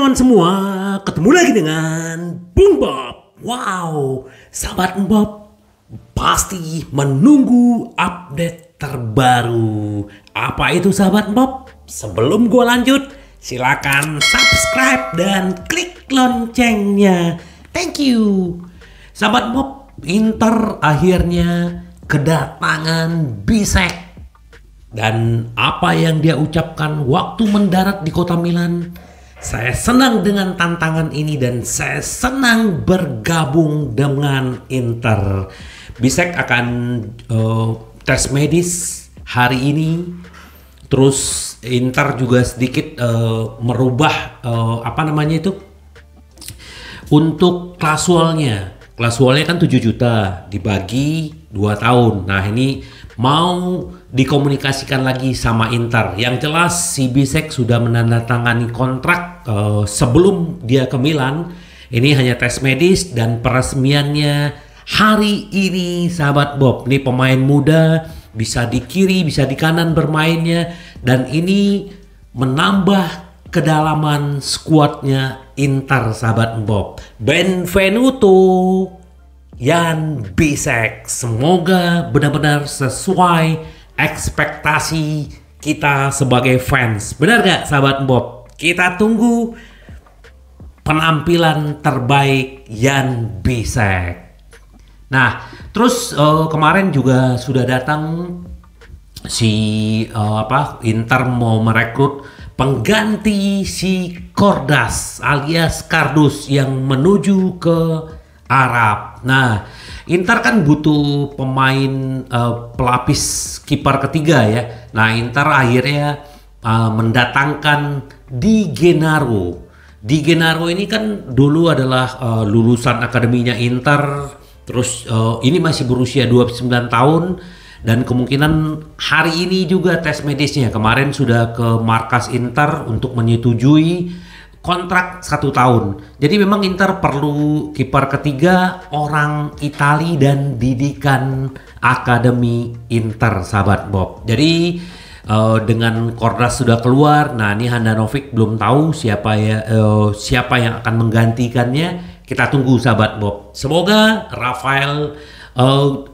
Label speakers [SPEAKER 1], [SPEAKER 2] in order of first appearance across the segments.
[SPEAKER 1] kawan-kawan semua, ketemu lagi dengan Bung Bob. Wow, sahabat Bob pasti menunggu update terbaru. Apa itu sahabat Bob? Sebelum gue lanjut, silakan subscribe dan klik loncengnya. Thank you. Sahabat Bob, Inter akhirnya kedatangan Bisek. Dan apa yang dia ucapkan waktu mendarat di kota Milan, saya senang dengan tantangan ini dan saya senang bergabung dengan Inter. Bisek akan tes medis hari ini. Terus Inter juga sedikit merubah untuk klasualnya. Klasualnya kan 7 juta dibagi 2 tahun. Nah ini mau dikomunikasikan lagi sama Inter. Yang jelas si Bisek sudah menandatangani kontrak sebelum dia ke Milan. Ini hanya tes medis dan peresmiannya hari ini sahabat Bob. Ini pemain muda, bisa di kiri, bisa di kanan bermainnya. Dan ini menambah kedalaman skuadnya Inter sahabat Bob. Benvenuto Jan Bisek. Semoga benar-benar sesuai ekspektasi kita sebagai fans. Benar gak sahabat Bob? Kita tunggu penampilan terbaik Jan Bisek. Nah, terus kemarin juga sudah datang si Inter mau merekrut pengganti si Kordas alias Kardus yang menuju ke Arab. Nah, Inter kan butuh pemain pelapis kiper ketiga ya. Nah, Inter akhirnya mendatangkan Di Gennaro. Di Gennaro ini kan dulu adalah lulusan akademinya Inter. Terus ini masih berusia 29 tahun. Dan kemungkinan hari ini juga tes medisnya. Kemarin sudah ke markas Inter untuk menyetujui kontrak 1 tahun. Jadi memang Inter perlu kiper ketiga orang Itali dan didikan akademi Inter sahabat Bob. Jadi dengan Kordas sudah keluar. Nah ini Handanovic belum tahu siapa yang akan menggantikannya. Kita tunggu sahabat Bob. Semoga Rafael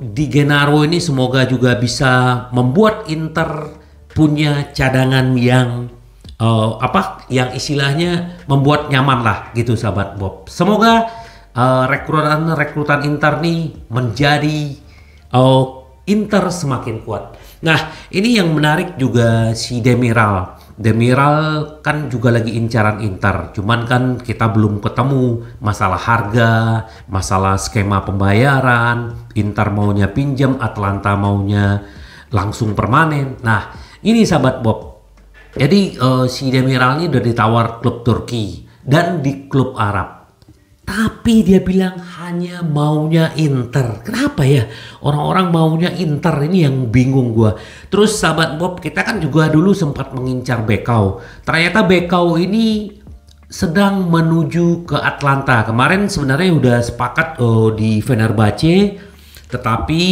[SPEAKER 1] Di Gennaro ini semoga juga bisa membuat Inter punya cadangan yang yang istilahnya membuat nyaman lah gitu sahabat Bob. Semoga rekrutan Inter nih menjadi Inter semakin kuat. Nah ini yang menarik juga si Demiral. Demiral kan juga lagi incaran Inter, cuman kan kita belum ketemu masalah harga, masalah skema pembayaran, Inter maunya pinjam, Atalanta maunya langsung permanen. Nah ini sahabat Bob, jadi si Demiral ini udah ditawar klub Turki dan di klub Arab. Tapi dia bilang hanya maunya Inter. Kenapa ya? Orang-orang maunya Inter, ini yang bingung gua. Terus sahabat Bob, kita kan juga dulu sempat mengincar Bekau. Ternyata Bekau ini sedang menuju ke Atalanta. Kemarin sebenarnya udah sepakat di Fenerbahce, tetapi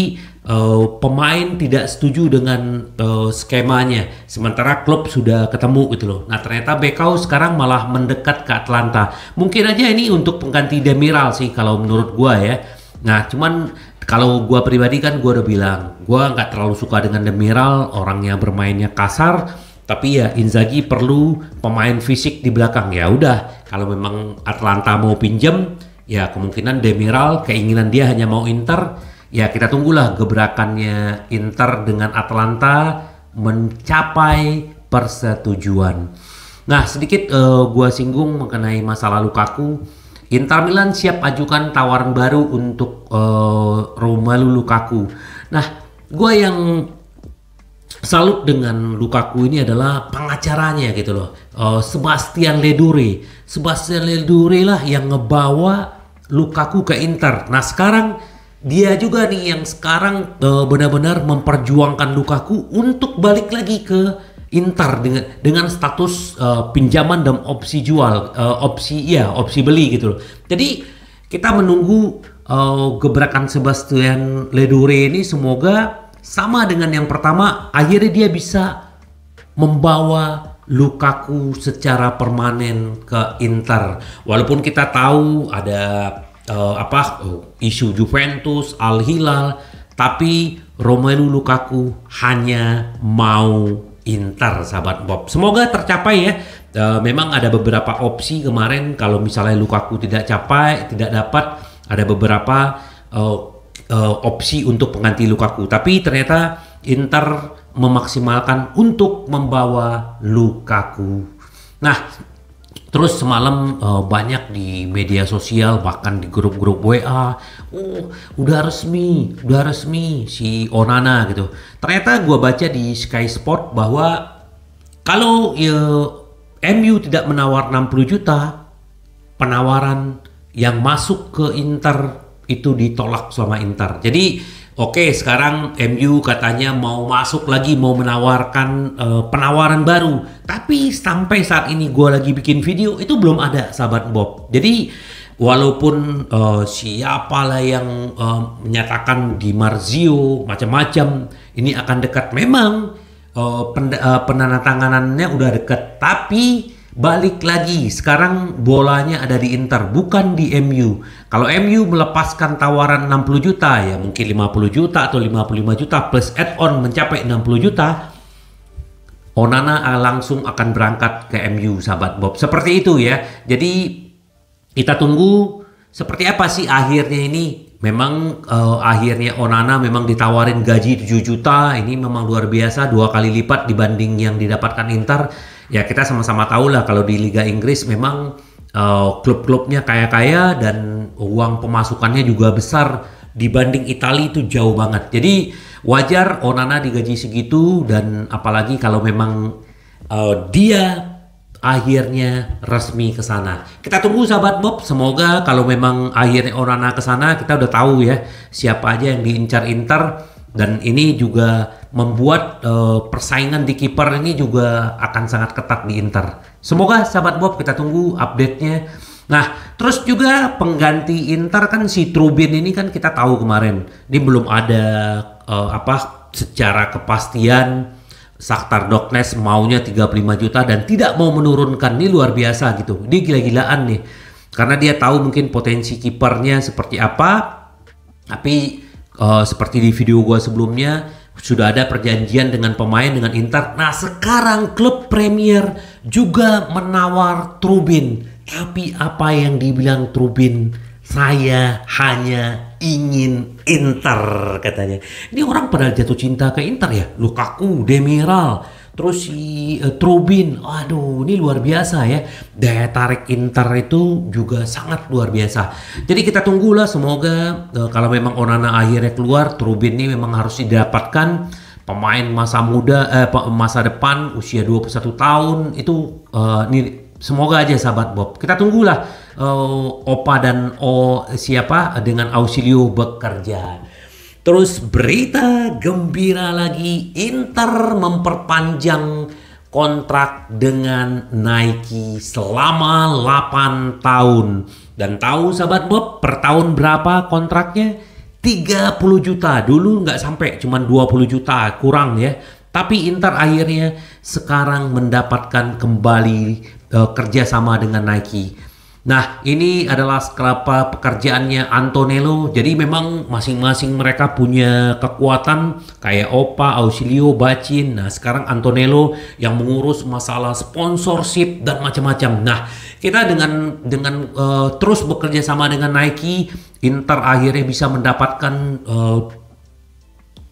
[SPEAKER 1] pemain tidak setuju dengan skemanya. Sementara klub sudah ketemu gitu loh. Nah ternyata Bekau sekarang malah mendekat ke Atalanta. Mungkin aja ini untuk pengganti Demiral sih kalau menurut gua ya. Nah cuman kalau gua pribadi kan gua udah bilang gua nggak terlalu suka dengan Demiral. Orangnya bermainnya kasar. Tapi ya Inzaghi perlu pemain fisik di belakang. Ya udah kalau memang Atalanta mau pinjem ya kemungkinan Demiral keinginan dia hanya mau Inter. Ya kita tunggulah gebrakannya Inter dengan Atalanta mencapai persetujuan. Nah sedikit gua singgung mengenai masalah Lukaku. Inter Milan siap ajukan tawaran baru untuk Romelu Lukaku. Nah gua yang salut dengan Lukaku ini adalah pengacaranya gitu loh. Sebastian Ledure. Sebastian Ledure lah yang ngebawa Lukaku ke Inter. Nah sekarang dia juga nih yang sekarang benar-benar memperjuangkan Lukaku untuk balik lagi ke Inter dengan status pinjaman dan opsi jual, opsi beli gitu loh. Jadi kita menunggu gebrakan Sebastian Ledure ini semoga sama dengan yang pertama, akhirnya dia bisa membawa Lukaku secara permanen ke Inter. Walaupun kita tahu ada isu Juventus, Al Hilal, tapi Romelu Lukaku hanya mau Inter, sahabat Bob. Semoga tercapai ya. Memang ada beberapa opsi kemarin kalau misalnya Lukaku tidak dapat, ada beberapa opsi untuk pengganti Lukaku. Tapi ternyata Inter memaksimalkan untuk membawa Lukaku. Nah, terus semalam banyak di media sosial, bahkan di grup-grup WA, udah resmi si Onana gitu. Ternyata gua baca di Sky Sport bahwa kalau MU tidak menawar 60 juta, penawaran yang masuk ke Inter itu ditolak sama Inter. Jadi oke, sekarang MU katanya mau masuk lagi, mau menawarkan penawaran baru. Tapi sampai saat ini gue lagi bikin video, itu belum ada, sahabat Bob. Jadi walaupun siapalah yang menyatakan Di Marzio macam-macam ini akan dekat, memang penandatanganannya udah dekat. Tapi balik lagi, sekarang bolanya ada di Inter, bukan di MU. Kalau MU melepaskan tawaran 60 juta, ya mungkin 50 juta atau 55 juta plus add-on mencapai 60 juta, Onana langsung akan berangkat ke MU, sahabat Bob. Seperti itu ya. Jadi kita tunggu seperti apa sih akhirnya ini. Memang akhirnya Onana memang ditawarin gaji 7 juta, ini memang luar biasa, 2 kali lipat dibanding yang didapatkan Inter. Ya kita sama-sama tahu lah kalau di Liga Inggris memang klub-klubnya kaya-kaya dan uang pemasukannya juga besar, dibanding Italia itu jauh banget. Jadi wajar Onana digaji segitu, dan apalagi kalau memang dia akhirnya resmi ke sana. Kita tunggu, sahabat Bob. Semoga kalau memang akhirnya Onana ke sana, kita udah tahu ya siapa aja yang diincar Inter, dan ini juga membuat persaingan di kiper ini juga akan sangat ketat di Inter. Semoga, sahabat Bob, kita tunggu update-nya. Nah, terus juga pengganti Inter kan si Trubin ini kan kita tahu kemarin ini belum ada secara kepastian. Shakhtar Donetsk maunya 35 juta dan tidak mau menurunkan. Ini luar biasa gitu. Ini gila-gilaan nih. Karena dia tahu mungkin potensi kipernya seperti apa. Tapi seperti di video gua sebelumnya, sudah ada perjanjian dengan pemain dengan Inter. Nah, sekarang klub Premier juga menawar Trubin. Tapi apa yang dibilang Trubin? Saya hanya ingin Inter, katanya. Ini orang pada jatuh cinta ke Inter ya. Lukaku, Demiral, terus si Trubin. Aduh, ini luar biasa ya. Daya tarik Inter itu juga sangat luar biasa. Jadi kita tunggulah, semoga kalau memang Onana akhirnya keluar, Trubin ini memang harus didapatkan. Pemain masa muda, masa depan, usia 21 tahun itu ini. Semoga aja, sahabat Bob. Kita tunggulah Opa dan siapa dengan Ausilio bekerja. Terus berita gembira lagi, Inter memperpanjang kontrak dengan Nike selama 8 tahun. Dan tahu, sahabat Bob, per tahun berapa kontraknya? 30 juta. Dulu nggak sampai, cuma 20 juta, kurang ya. Tapi Inter akhirnya sekarang mendapatkan kembali kerjasama dengan Nike. Nah, ini adalah pekerjaannya Antonello. Jadi memang masing-masing mereka punya kekuatan, kayak Opa, Ausilio, Bacin. Nah, sekarang Antonello yang mengurus masalah sponsorship dan macam-macam. Nah, kita dengan terus bekerja sama dengan Nike, Inter akhirnya bisa mendapatkan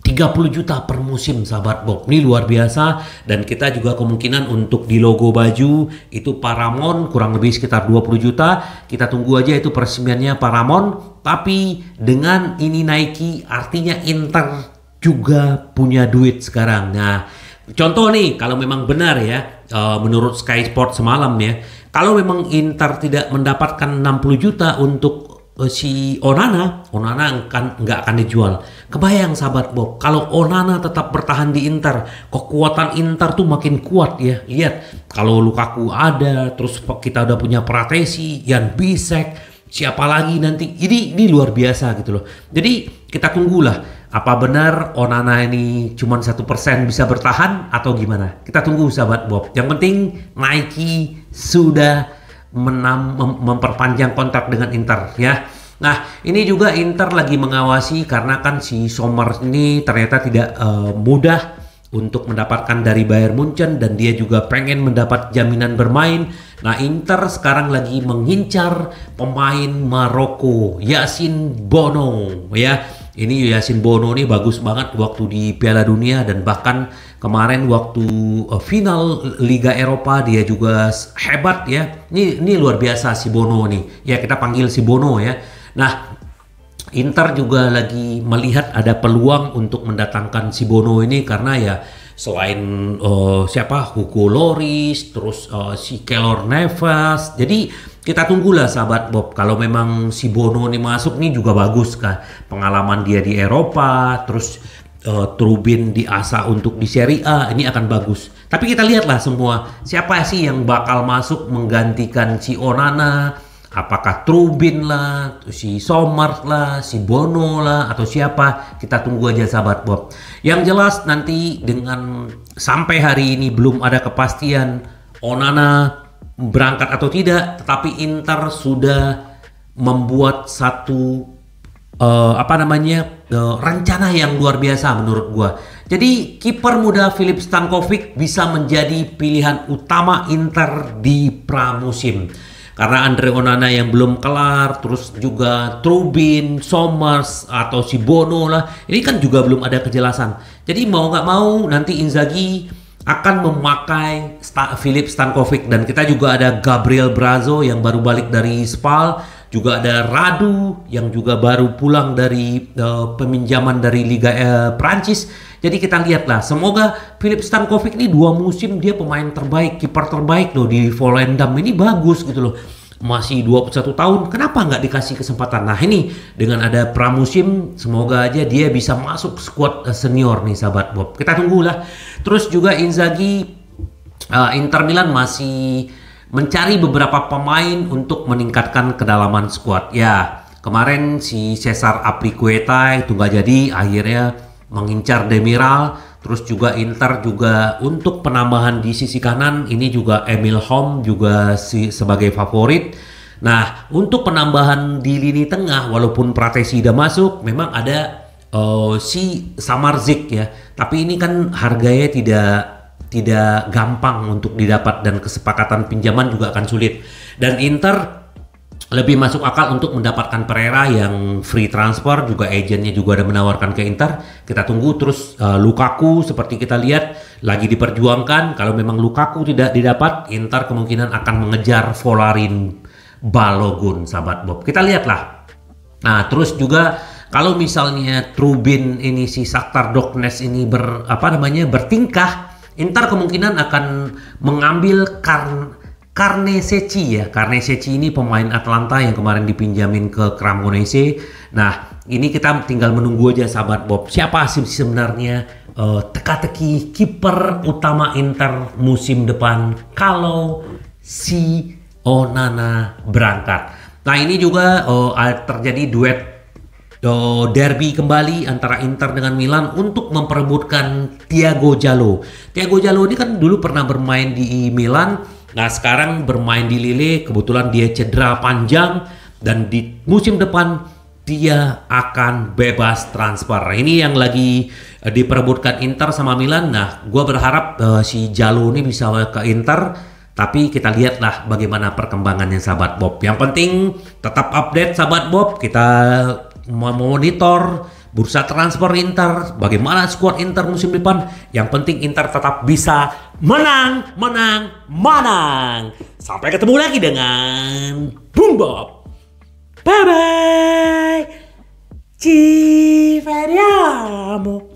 [SPEAKER 1] 30 juta per musim, sahabat Bob. Ini luar biasa. Dan kita juga kemungkinan untuk di logo baju itu Paramount kurang lebih sekitar 20 juta. Kita tunggu aja itu peresmiannya Paramount. Tapi dengan ini Nike, artinya Inter juga punya duit sekarang. Nah, contoh nih, kalau memang benar ya, menurut Sky Sport semalam ya, kalau memang Inter tidak mendapatkan 60 juta untuk si Onana nggak akan dijual. Kebayang, sahabat Bob, kalau Onana tetap bertahan di Inter, kekuatan Inter tuh makin kuat ya. Lihat, kalau Lukaku ada, terus kita udah punya Pratesi, Jan Bisek, siapa lagi nanti. Ini luar biasa gitu loh. Jadi kita tunggulah apa benar Onana ini cuma 1% bisa bertahan atau gimana. Kita tunggu sahabat Bob. Yang penting Nike sudah memperpanjang kontrak dengan Inter ya. Nah, ini juga Inter lagi mengawasi karena kan si Sommer ini ternyata tidak mudah untuk mendapatkan dari Bayern Munchen dan dia juga pengen mendapat jaminan bermain. Nah, Inter sekarang lagi mengincar pemain Maroko, Yassine Bono ya. Ini Yassine Bono nih bagus banget waktu di Piala Dunia dan bahkan kemarin waktu final Liga Eropa dia juga hebat ya. Ini luar biasa si Bono nih. Ya kita panggil si Bono ya. Nah, Inter juga lagi melihat ada peluang untuk mendatangkan si Bono ini karena ya selain siapa Hugo Lloris, terus si Keylor Navas. Jadi kita tunggulah sahabat Bob, kalau memang si Bono ini masuk nih juga bagus kan. Pengalaman dia di Eropa, terus Trubin diasah untuk di Serie A, ini akan bagus. Tapi kita lihatlah semua, siapa sih yang bakal masuk menggantikan si Onana. Apakah Trubin lah, si Sommer lah, si Bono lah, atau siapa? Kita tunggu aja sahabat Bob. Yang jelas nanti dengan sampai hari ini belum ada kepastian Onana berangkat atau tidak, tetapi Inter sudah membuat satu rencana yang luar biasa menurut gua. Jadi kiper muda Filip Stankovic bisa menjadi pilihan utama Inter di pramusim. Karena Andre Onana yang belum kelar, terus juga Trubin, Sommer atau si Bono lah, ini kan juga belum ada kejelasan. Jadi mau nggak mau nanti Inzaghi akan memakai Filip Stankovic dan kita juga ada Gabriel Brazo yang baru balik dari Spal, juga ada Radu yang juga baru pulang dari peminjaman dari Liga Prancis. Jadi kita lihatlah, semoga Filip Stankovic ini 2 musim dia pemain terbaik, kiper terbaik loh di Volendam, ini bagus gitu loh. Masih 21 tahun, kenapa nggak dikasih kesempatan? Nah ini dengan ada pramusim, semoga aja dia bisa masuk skuad senior nih sahabat Bob. Kita tunggulah. Terus juga Inzaghi, Inter Milan masih mencari beberapa pemain untuk meningkatkan kedalaman skuad. Ya kemarin si Cesar Azpilicueta itu nggak jadi, akhirnya mengincar Demiral. Terus juga Inter juga untuk penambahan di sisi kanan ini juga Emil Holm juga sebagai favorit. Nah untuk penambahan di lini tengah walaupun Pratesi udah masuk, memang ada si Samardzic ya. Tapi ini kan harganya tidak gampang untuk didapat dan kesepakatan pinjaman juga akan sulit. Dan Inter lebih masuk akal untuk mendapatkan Pereira yang free transfer, juga agennya juga ada menawarkan ke Inter. Kita tunggu. Terus Lukaku seperti kita lihat lagi diperjuangkan. Kalau memang Lukaku tidak didapat, Inter kemungkinan akan mengejar Volarin Balogun sahabat Bob. Kita lihatlah. Nah terus juga kalau misalnya Trubin ini si Shakhtar Donetsk ini bertingkah, Inter kemungkinan akan mengambil Karnesecchi ya. Karnesecchi ini pemain Atlanta yang kemarin dipinjamin ke Cremonese. Nah ini kita tinggal menunggu aja sahabat Bob, siapa sih sebenarnya teka-teki kiper utama Inter musim depan kalau si Onana berangkat. Nah ini juga terjadi duet derby kembali antara Inter dengan Milan untuk memperebutkan Thiago Jallo. Thiago Jallo ini kan dulu pernah bermain di Milan. Nah sekarang bermain di Lille, kebetulan dia cedera panjang dan di musim depan dia akan bebas transfer. Ini yang lagi diperebutkan Inter sama Milan. Nah gue berharap si Jallo ini bisa ke Inter, tapi kita lihatlah bagaimana perkembangannya sahabat Bob. Yang penting tetap update sahabat Bob, kita memonitor bursa transfer Inter, bagaimana skuad Inter musim depan. Yang penting Inter tetap bisa menang. Sampai ketemu lagi dengan Bung Bob. Bye bye. Ci vediamo.